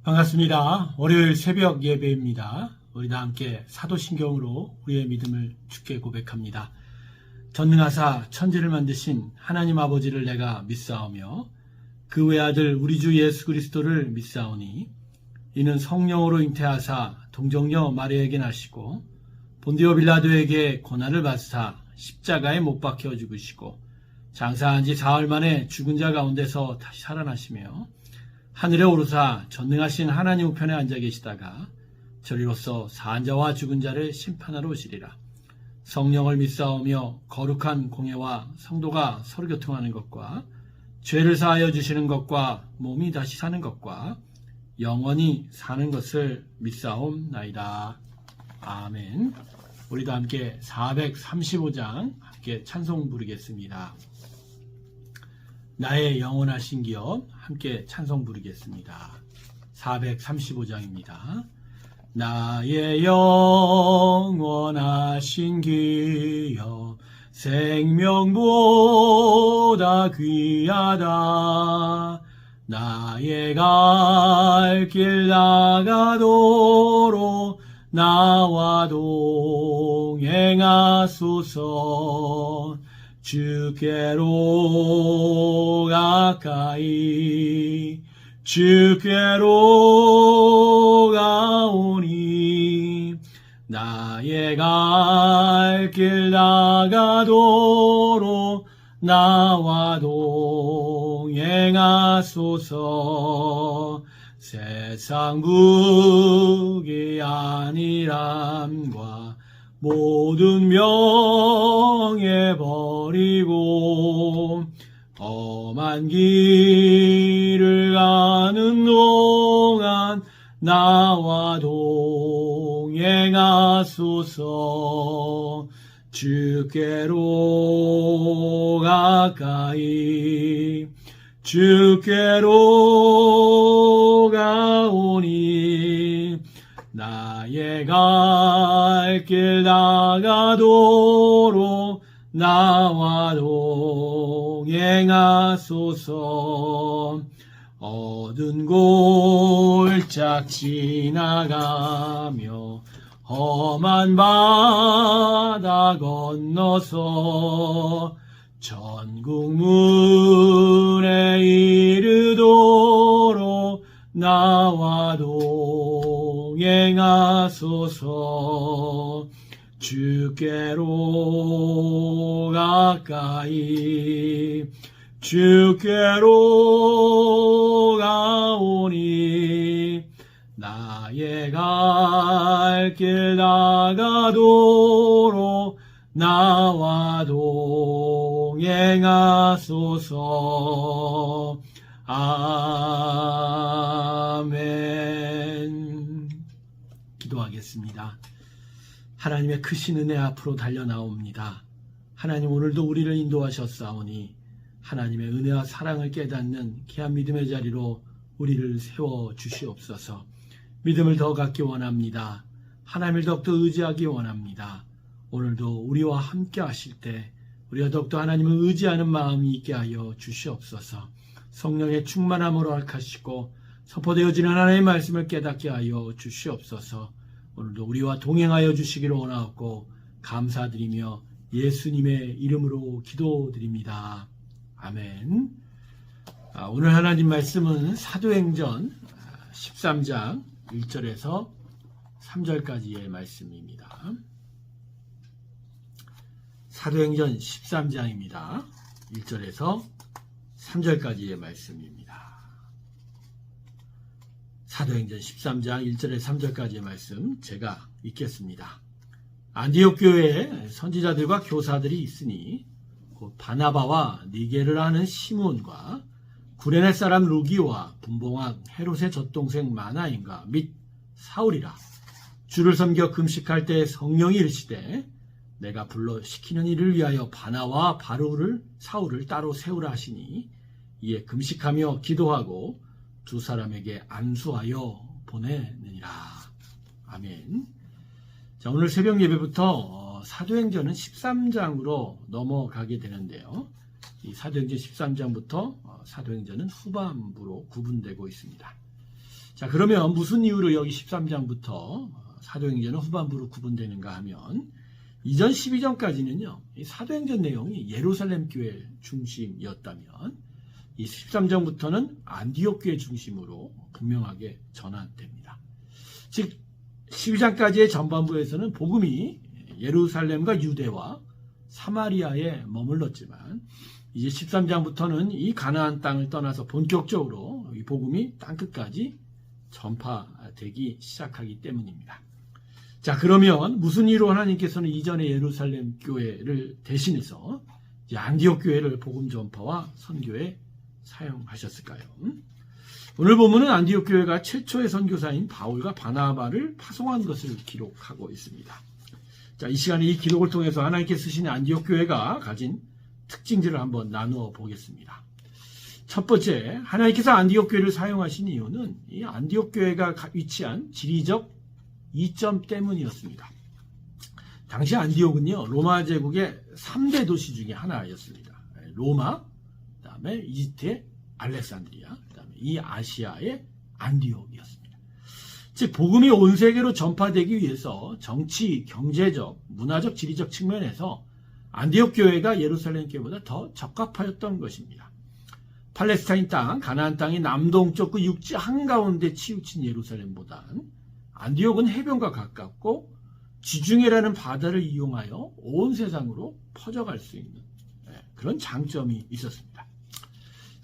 반갑습니다. 월요일 새벽 예배입니다. 우리 다 함께 사도신경으로 우리의 믿음을 주께 고백합니다. 전능하사 천지를 만드신 하나님 아버지를 내가 믿사오며 그 외아들 우리 주 예수 그리스도를 믿사오니 이는 성령으로 잉태하사 동정녀 마리아에게 나시고 본디오 빌라도에게 고난을 받으사 십자가에 못 박혀 죽으시고 장사한 지 사흘 만에 죽은 자 가운데서 다시 살아나시며 하늘에 오르사 전능하신 하나님 우편에 앉아 계시다가 저리로서 사한 자와 죽은 자를 심판하러 오시리라. 성령을 믿사오며 거룩한 공예와 성도가 서로 교통하는 것과 죄를 사하여 주시는 것과 몸이 다시 사는 것과 영원히 사는 것을 믿사옵나이다. 아멘. 우리도 함께 435장 함께 찬송 부르겠습니다. 나의 영원하신 기업 함께 찬송 부르겠습니다. 435장입니다. 나의 영원하신 기업 생명보다 귀하다. 나의 갈 길 나가도록 나와 동행하소서. 주께로 가까이 주께로 가오니 나의 갈 길 나가도록 나와 동행하소서. 세상 무기 아니람과 모든 명예 버리고 험한 길을 가는 동안 나와 동행하소서. 주께로 가까이 주께로 가오니 나의 갈 길 나가도록 나와 동행하소서. 어두운 골짝 지나가며 험한 바다 건너서 천국 문에 이르도록 나와 동행하소서. 주께로 가까이 주께로 가오니 나의 갈 길 나가도록 나와 동행하소서. 아멘. 기도하겠습니다. 하나님의 크신 은혜 앞으로 달려나옵니다. 하나님 오늘도 우리를 인도하셨사오니 하나님의 은혜와 사랑을 깨닫는 귀한 믿음의 자리로 우리를 세워주시옵소서. 믿음을 더 갖기 원합니다. 하나님을 더욱더 의지하기 원합니다. 오늘도 우리와 함께 하실 때 우리가 더욱더 하나님을 의지하는 마음이 있게 하여 주시옵소서. 성령의 충만함으로 허락하시고 선포되어지는 하나님의 말씀을 깨닫게 하여 주시옵소서. 오늘도 우리와 동행하여 주시기를 원하옵고 감사드리며 예수님의 이름으로 기도드립니다. 아멘. 오늘 하나님 말씀은 사도행전 13장 1절에서 3절까지의 말씀입니다. 사도행전 13장입니다. 1절에서 3절까지의 말씀입니다. 사도행전 13장 1절에서 3절까지의 말씀 제가 읽겠습니다. 안디옥 교회에 선지자들과 교사들이 있으니 곧 바나바와 니게를 하는 시몬과 구레네 사람 루기와 분봉왕 헤롯의 젖동생 마나인가 및 사울이라. 주를 섬겨 금식할 때 성령이 이르시되 내가 불러 시키는 일을 위하여 바나와 바루를 사울을 따로 세우라 하시니 이에 금식하며 기도하고 두 사람에게 안수하여 보내느니라. 아멘. 자, 오늘 새벽 예배부터 사도행전은 13장으로 넘어가게 되는데요. 이 사도행전 13장부터 사도행전은 후반부로 구분되고 있습니다. 자, 그러면 무슨 이유로 여기 13장부터 사도행전은 후반부로 구분되는가 하면 이전 12장까지는요, 이 사도행전 내용이 예루살렘 교회 중심이었다면 이 13장부터는 안디옥 교회 중심으로 분명하게 전환됩니다. 즉 12장까지의 전반부에서는 복음이 예루살렘과 유대와 사마리아에 머물렀지만 이제 13장부터는 이 가나안 땅을 떠나서 본격적으로 이 복음이 땅끝까지 전파되기 시작하기 때문입니다. 자, 그러면 무슨 이유로 하나님께서는 이전에 예루살렘 교회를 대신해서 이제 안디옥 교회를 복음 전파와 선교에 사용하셨을까요? 오늘 본문은 안디옥 교회가 최초의 선교사인 바울과 바나바를 파송한 것을 기록하고 있습니다. 자, 이 시간에 이 기록을 통해서 하나님께 쓰신 안디옥 교회가 가진 특징들을 한번 나누어 보겠습니다. 첫 번째, 하나님께서 안디옥 교회를 사용하신 이유는 이 안디옥 교회가 위치한 지리적 이점 때문이었습니다. 당시 안디옥은요, 로마 제국의 3대 도시 중에 하나였습니다. 로마, 그 다음에 이집트의 알렉산드리아, 그 다음에 이 아시아의 안디옥이었습니다. 즉 복음이 온 세계로 전파되기 위해서 정치, 경제적, 문화적, 지리적 측면에서 안디옥 교회가 예루살렘 교회보다 더 적합하였던 것입니다. 팔레스타인 땅, 가나안 땅의 남동쪽 그 육지 한가운데 치우친 예루살렘보단 안디옥은 해변과 가깝고 지중해라는 바다를 이용하여 온 세상으로 퍼져갈 수 있는 그런 장점이 있었습니다.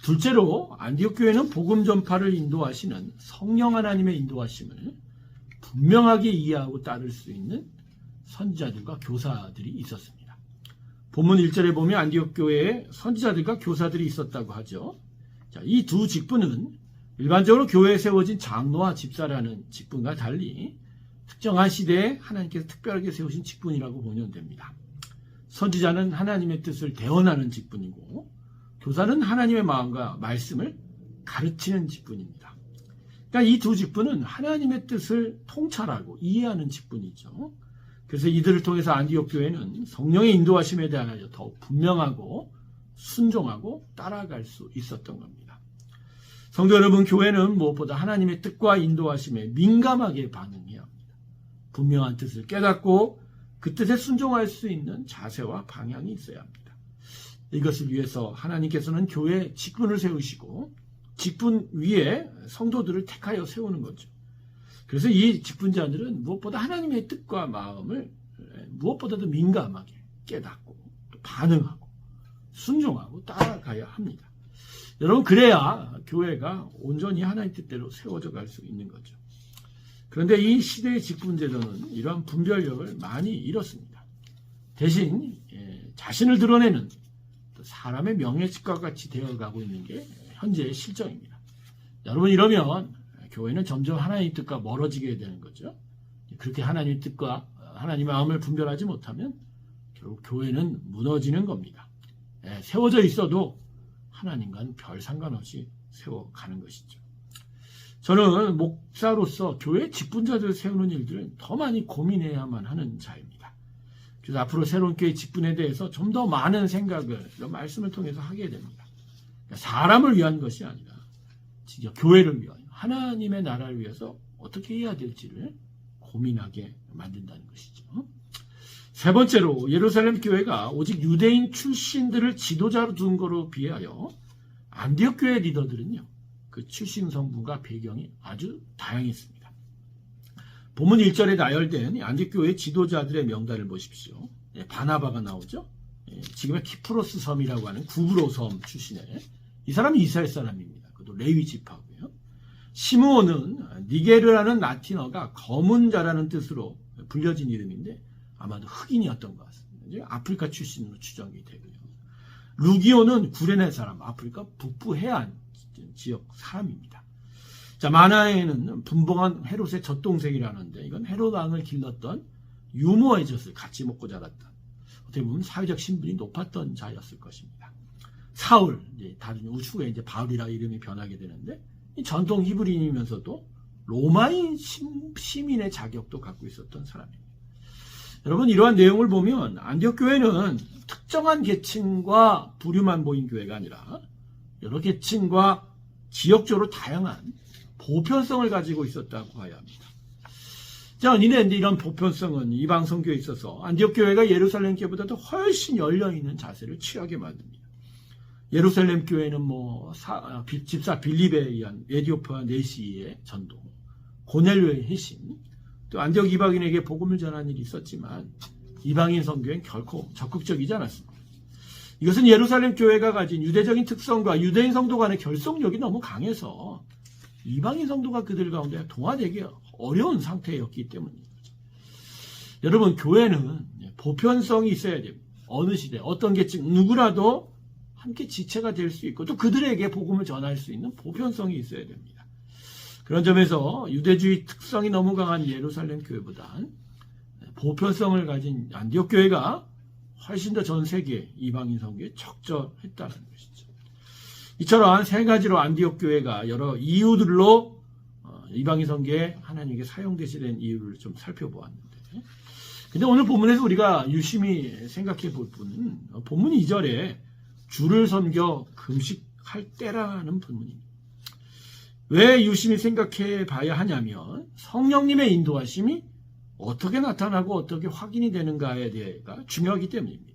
둘째로 안디옥 교회는 복음 전파를 인도하시는 성령 하나님의 인도하심을 분명하게 이해하고 따를 수 있는 선지자들과 교사들이 있었습니다. 본문 1절에 보면 안디옥 교회에 선지자들과 교사들이 있었다고 하죠. 자, 이 두 직분은 일반적으로 교회에 세워진 장로와 집사라는 직분과 달리 특정한 시대에 하나님께서 특별하게 세우신 직분이라고 보면 됩니다. 선지자는 하나님의 뜻을 대언하는 직분이고 교사는 하나님의 마음과 말씀을 가르치는 직분입니다. 그러니까 이 두 직분은 하나님의 뜻을 통찰하고 이해하는 직분이죠. 그래서 이들을 통해서 안디옥 교회는 성령의 인도하심에 대하여 더욱 분명하고 순종하고 따라갈 수 있었던 겁니다. 성도 여러분, 교회는 무엇보다 하나님의 뜻과 인도하심에 민감하게 반응해야 합니다. 분명한 뜻을 깨닫고 그 뜻에 순종할 수 있는 자세와 방향이 있어야 합니다. 이것을 위해서 하나님께서는 교회에 직분을 세우시고 직분 위에 성도들을 택하여 세우는 거죠. 그래서 이 직분자들은 무엇보다 하나님의 뜻과 마음을 무엇보다도 민감하게 깨닫고 또 반응하고 순종하고 따라가야 합니다. 여러분, 그래야 교회가 온전히 하나님의 뜻대로 세워져 갈 수 있는 거죠. 그런데 이 시대의 직분제도는 이러한 분별력을 많이 잃었습니다. 대신 자신을 드러내는 사람의 명예직과 같이 되어가고 있는 게 현재의 실정입니다. 여러분, 이러면 교회는 점점 하나님의 뜻과 멀어지게 되는 거죠. 그렇게 하나님의 뜻과 하나님의 마음을 분별하지 못하면 결국 교회는 무너지는 겁니다. 세워져 있어도 하나님과는 별 상관없이 세워가는 것이죠. 저는 목사로서 교회 직분자들을 세우는 일들은 더 많이 고민해야만 하는 자입니다. 그래서 앞으로 새로운 교회 직분에 대해서 좀 더 많은 생각을 이런 말씀을 통해서 하게 됩니다. 사람을 위한 것이 아니라 진짜 교회를 위하여 하나님의 나라를 위해서 어떻게 해야 될지를 고민하게 만든다는 것이죠. 세 번째로 예루살렘 교회가 오직 유대인 출신들을 지도자로 둔 거로 비하여 안디옥 교회 리더들은요, 그 출신 성분과 배경이 아주 다양했습니다. 본문 1절에 나열된 안디옥 교회 지도자들의 명단을 보십시오. 바나바가 나오죠. 지금의 키프로스 섬이라고 하는 구브로 섬 출신의 이 사람이 이스라엘 사람입니다. 그것도 레위 지파고요. 시므온은 니게르라는 라틴어가 검은 자라는 뜻으로 불려진 이름인데 아마도 흑인이었던 것 같습니다. 아프리카 출신으로 추정이 되고요. 루기오는 구레네 사람, 아프리카 북부 해안 지역 사람입니다. 자, 마나에는 분봉한 헤롯의 젖동생이라는데 이건 헤롯 왕을 길렀던 유모의 젖을 같이 먹고 자랐던, 어떻게 보면 사회적 신분이 높았던 자였을 것입니다. 사울, 다른 추후에 이제 바울이라 이름이 변하게 되는데 이 전통 히브리인이면서도 로마인 시민의 자격도 갖고 있었던 사람입니다. 여러분, 이러한 내용을 보면 안디옥 교회는 특정한 계층과 부류만 모인 교회가 아니라 여러 계층과 지역적으로 다양한 보편성을 가지고 있었다고 봐야 합니다. 자, 이런 보편성은 이방 선교에 있어서 안디옥 교회가 예루살렘 교회보다도 훨씬 열려있는 자세를 취하게 만듭니다. 예루살렘 교회는 집사 빌립에 의한 에디오피아 내시의 전도, 고넬료의 회심, 또 안디옥 이방인에게 복음을 전하는 일이 있었지만 이방인 선교엔 결코 적극적이지 않았습니다. 이것은 예루살렘 교회가 가진 유대적인 특성과 유대인 성도 간의 결속력이 너무 강해서 이방인 성도가 그들 가운데 동화되기 어려운 상태였기 때문입니다. 여러분, 교회는 보편성이 있어야 됩니다. 어느 시대, 어떤 계층, 누구라도 함께 지체가 될 수 있고 또 그들에게 복음을 전할 수 있는 보편성이 있어야 됩니다. 그런 점에서 유대주의 특성이 너무 강한 예루살렘 교회보단 보편성을 가진 안디옥 교회가 훨씬 더 전 세계 이방인 선교에 적절했다는 것이죠. 이처럼 세 가지로 안디옥 교회가 여러 이유들로 이방인 선교에 하나님께 사용되시는 이유를 좀 살펴보았는데, 근데 오늘 본문에서 우리가 유심히 생각해 볼 부분은 본문 2절에 주를 섬겨 금식할 때라는 본문입니다. 왜 유심히 생각해 봐야 하냐면 성령님의 인도하심이 어떻게 나타나고 어떻게 확인이 되는가에 대해가 중요하기 때문입니다.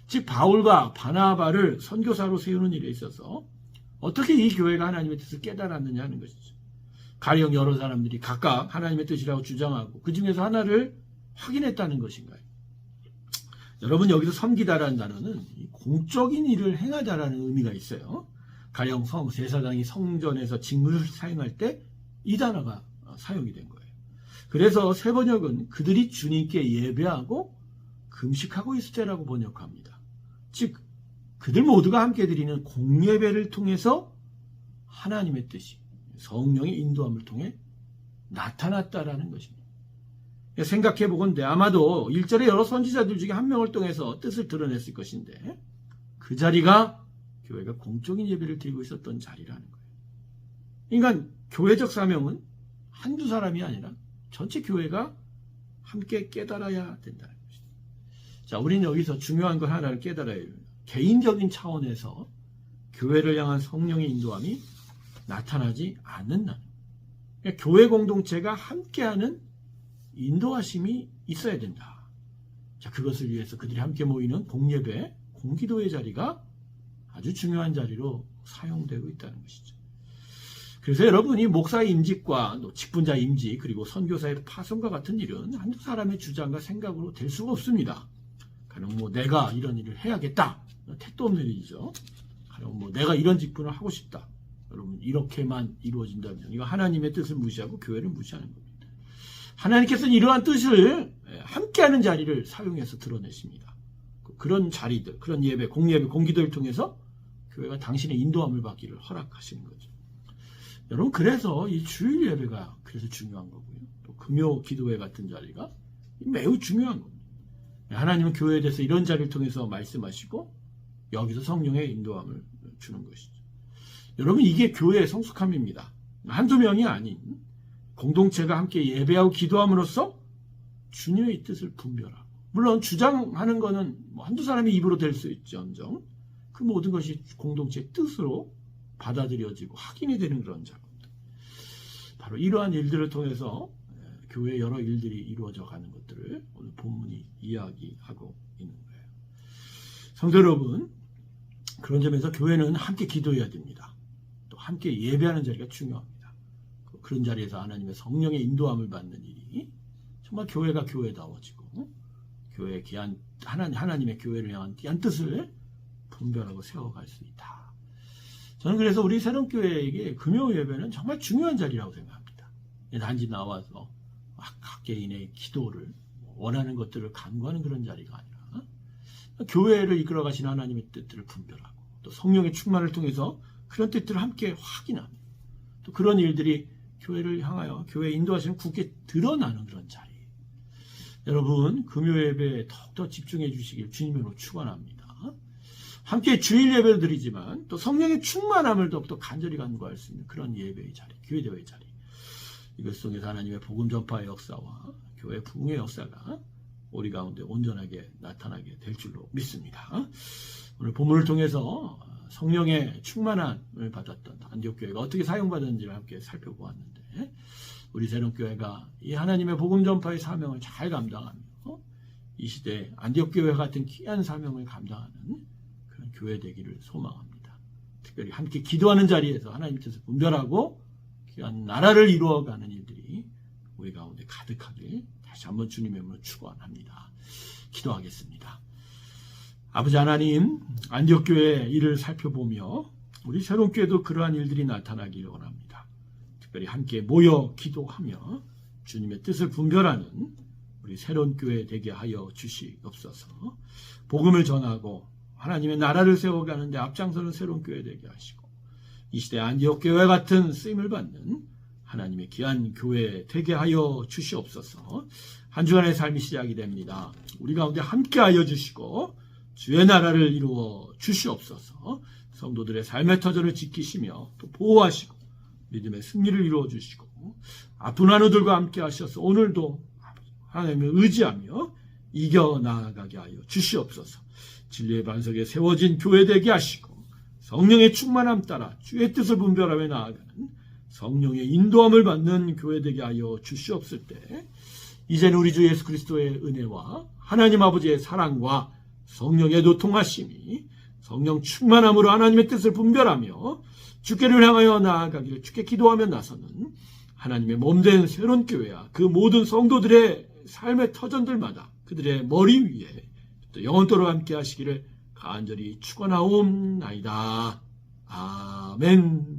즉 바울과 바나바를 선교사로 세우는 일에 있어서 어떻게 이 교회가 하나님의 뜻을 깨달았느냐 하는 것이죠. 가령 여러 사람들이 각각 하나님의 뜻이라고 주장하고 그 중에서 하나를 확인했다는 것인가요? 여러분, 여기서 섬기다라는 단어는 공적인 일을 행하다라는 의미가 있어요. 가령 제사장이 성전에서 직무를 사용할 때 이 단어가 사용이 된 거예요. 그래서 새 번역은 그들이 주님께 예배하고 금식하고 있을 때라고 번역합니다. 즉 그들 모두가 함께 드리는 공예배를 통해서 하나님의 뜻이 성령의 인도함을 통해 나타났다라는 것입니다. 생각해 보건대 아마도 1절에 여러 선지자들 중에 한 명을 통해서 뜻을 드러냈을 것인데 그 자리가 교회가 공적인 예배를 드리고 있었던 자리라는 거예요. 그러니까 교회적 사명은 한두 사람이 아니라 전체 교회가 함께 깨달아야 된다는 것입니다. 자, 우리는 여기서 중요한 거 하나를 깨달아야 해요. 개인적인 차원에서 교회를 향한 성령의 인도함이 나타나지 않는다는 거예요. 그러니까 교회 공동체가 함께하는 인도하심이 있어야 된다. 자, 그것을 위해서 그들이 함께 모이는 공예배, 공기도의 자리가 아주 중요한 자리로 사용되고 있다는 것이죠. 그래서 여러분이 목사의 임직과 직분자 임직 그리고 선교사의 파송과 같은 일은 한두 사람의 주장과 생각으로 될 수가 없습니다. 가령 내가 이런 일을 해야겠다. 택도 없는 일이죠. 가령 내가 이런 직분을 하고 싶다. 여러분, 이렇게만 이루어진다면 이거 하나님의 뜻을 무시하고 교회를 무시하는 겁니다. 하나님께서는 이러한 뜻을 함께하는 자리를 사용해서 드러내십니다. 그런 자리들, 그런 예배, 공예배, 공기도를 통해서 교회가 당신의 인도함을 받기를 허락하시는 거죠. 여러분, 그래서 이 주일 예배가 그래서 중요한 거고요. 또 금요 기도회 같은 자리가 매우 중요한 겁니다. 하나님은 교회에 대해서 이런 자리를 통해서 말씀하시고 여기서 성령의 인도함을 주는 것이죠. 여러분, 이게 교회의 성숙함입니다. 한두 명이 아닌 공동체가 함께 예배하고 기도함으로써 주님의 뜻을 분별하고, 물론 주장하는 거는 한두 사람의 입으로 될 수 있지언정 그 모든 것이 공동체의 뜻으로 받아들여지고 확인이 되는 그런 작업입니다. 바로 이러한 일들을 통해서 교회의 여러 일들이 이루어져 가는 것들을 오늘 본문이 이야기하고 있는 거예요. 성도 여러분, 그런 점에서 교회는 함께 기도해야 됩니다. 또 함께 예배하는 자리가 중요합니다. 그런 자리에서 하나님의 성령의 인도함을 받는 일이 정말 교회가 교회다워지고 교회의 귀한 하나님의 교회를 향한 귀한 뜻을 분별하고 세워갈 수 있다. 저는 그래서 우리 새롬교회에게 금요 예배는 정말 중요한 자리라고 생각합니다. 단지 나와서 각 개인의 기도를 원하는 것들을 간구하는 그런 자리가 아니라 교회를 이끌어 가시는 하나님의 뜻들을 분별하고 또 성령의 충만을 통해서 그런 뜻들을 함께 확인하는, 또 그런 일들이 교회를 향하여 교회 인도하시는 굳게 드러나는 그런 자리. 여러분, 금요 예배에 더욱더 집중해 주시길 주님으로 축원합니다. 함께 주일 예배를 드리지만 또 성령의 충만함을 더욱더 간절히 간구할 수 있는 그런 예배의 자리, 교회대회의 자리. 이것 속에서 하나님의 복음 전파의 역사와 교회 부흥의 역사가 우리 가운데 온전하게 나타나게 될 줄로 믿습니다. 오늘 본문을 통해서 성령의 충만함을 받았던 안디옥 교회가 어떻게 사용받았는지를 함께 살펴보았는데, 우리 새롬교회가 이 하나님의 복음 전파의 사명을 잘 감당하며 이 시대에 안디옥 교회 같은 귀한 사명을 감당하는 그런 교회 되기를 소망합니다. 특별히 함께 기도하는 자리에서 하나님 뜻을 분별하고 귀한 나라를 이루어가는 일들이 우리 가운데 가득하길 다시 한번 주님의 이름으로 축원합니다. 기도하겠습니다. 아버지 하나님, 안디옥 교회의 일을 살펴보며 우리 새롬교회도 그러한 일들이 나타나기를 원합니다. 특별히 함께 모여 기도하며 주님의 뜻을 분별하는 우리 새롬교회 되게 하여 주시옵소서. 복음을 전하고 하나님의 나라를 세워가는데 앞장서는 새롬교회 되게 하시고, 이 시대 안디옥 교회 같은 쓰임을 받는 하나님의 귀한 교회 되게 하여 주시옵소서. 한 주간의 삶이 시작이 됩니다. 우리 가운데 함께하여 주시고 주의 나라를 이루어 주시옵소서. 성도들의 삶의 터전을 지키시며 또 보호하시고 믿음의 승리를 이루어 주시고, 아픈 환우들과 함께 하셔서 오늘도 하나님을 의지하며 이겨나가게 하여 주시옵소서. 진리의 반석에 세워진 교회 되게 하시고 성령의 충만함 따라 주의 뜻을 분별하며 나아가는 성령의 인도함을 받는 교회 되게 하여 주시옵을 때, 이제는 우리 주 예수 그리스도의 은혜와 하나님 아버지의 사랑과 성령의 도통하심이 성령 충만함으로 하나님의 뜻을 분별하며 주께를 향하여 나아가기를 주께 기도하며 나서는 하나님의 몸된 새로운 교회와 그 모든 성도들의 삶의 터전들마다 그들의 머리 위에 또 영원토록 함께 하시기를 간절히 축원하옵나이다. 아멘.